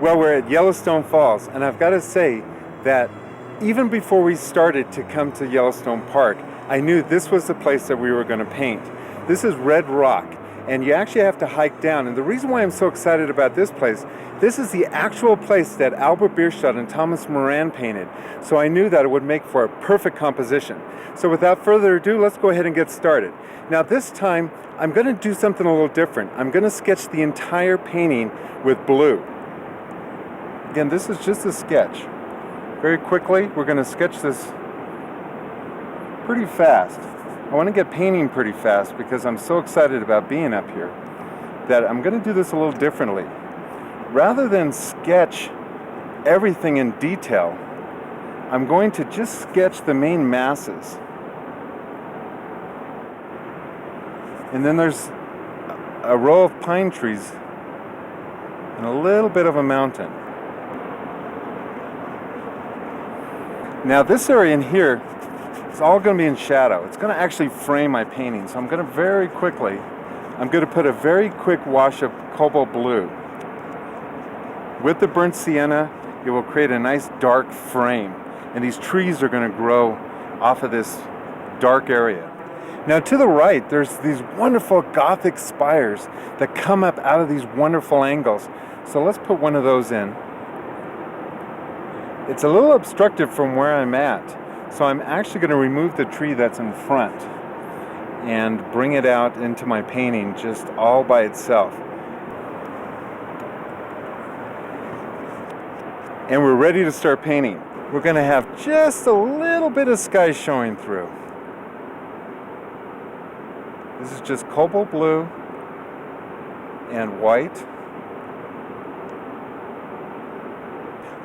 Well, we're at Yellowstone Falls, and I've got to say that even before we started to come to Yellowstone Park, I knew this was the place that we were going to paint. This is red rock, and you actually have to hike down. And the reason why I'm so excited about this place, this is the actual place that Albert Bierstadt and Thomas Moran painted. So I knew that it would make for a perfect composition. So without further ado, let's go ahead and get started. Now this time, I'm going to do something a little different. I'm going to sketch the entire painting with blue. Again, this is just a sketch. Very quickly, we're going to sketch this pretty fast. I want to get painting pretty fast because I'm so excited about being up here that I'm going to do this a little differently. Rather than sketch everything in detail, I'm going to just sketch the main masses. And then there's a row of pine trees and a little bit of a mountain. Now this area in here is all going to be in shadow. It's going to actually frame my painting. So I'm going to put a very quick wash of cobalt blue. With the burnt sienna, it will create a nice dark frame. And these trees are going to grow off of this dark area. Now to the right, there's these wonderful Gothic spires that come up out of these wonderful angles. So let's put one of those in. It's a little obstructive from where I'm at, so I'm actually going to remove the tree that's in front and bring it out into my painting just all by itself. And we're ready to start painting. We're going to have just a little bit of sky showing through. This is just cobalt blue and white.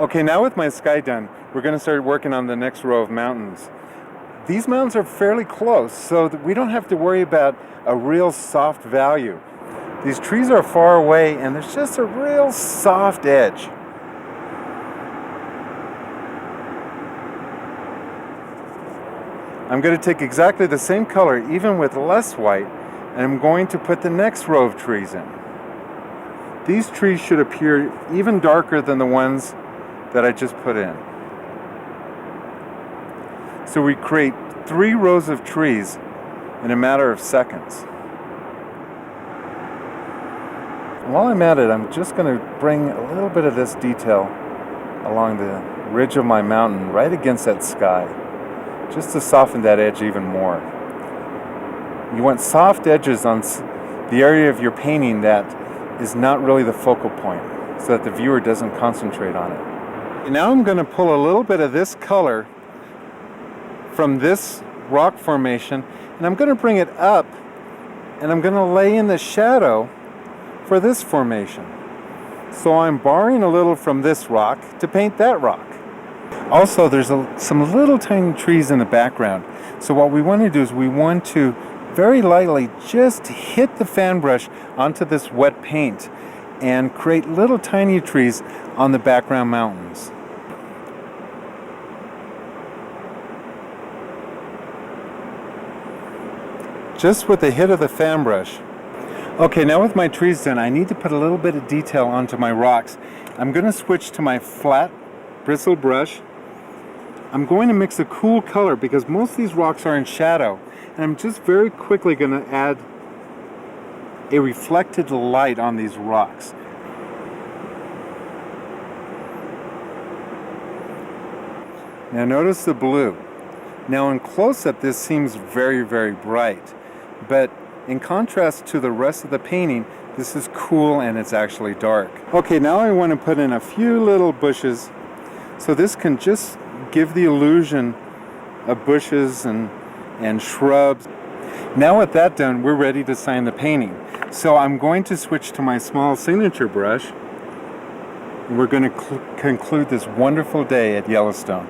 Okay, now with my sky done, we're going to start working on the next row of mountains. These mountains are fairly close, so that we don't have to worry about a real soft value. These trees are far away, and there's just a real soft edge. I'm going to take exactly the same color, even with less white, and I'm going to put the next row of trees in. These trees should appear even darker than the ones that I just put in. So we create 3 rows of trees in a matter of seconds. And while I'm at it, I'm just going to bring a little bit of this detail along the ridge of my mountain right against that sky, just to soften that edge even more. You want soft edges on the area of your painting that is not really the focal point, so that the viewer doesn't concentrate on it. Now I'm going to pull a little bit of this color from this rock formation, and I'm going to bring it up, and I'm going to lay in the shadow for this formation. So I'm borrowing a little from this rock to paint that rock. Also, there's some little tiny trees in the background. So what we want to do is we want to very lightly just hit the fan brush onto this wet paint and create little tiny trees on the background mountains. Just with the hit of the fan brush. Okay, now with my trees done, I need to put a little bit of detail onto my rocks. I'm going to switch to my flat bristle brush. I'm going to mix a cool color because most of these rocks are in shadow. And I'm just very quickly going to add a reflected light on these rocks. Now notice the blue. Now in close-up this seems very, very bright, but in contrast to the rest of the painting, this is cool and it's actually dark. Okay, now I want to put in a few little bushes, so this can just give the illusion of bushes and shrubs. Now with that done, we're ready to sign the painting. So I'm going to switch to my small signature brush, and we're going to conclude this wonderful day at Yellowstone.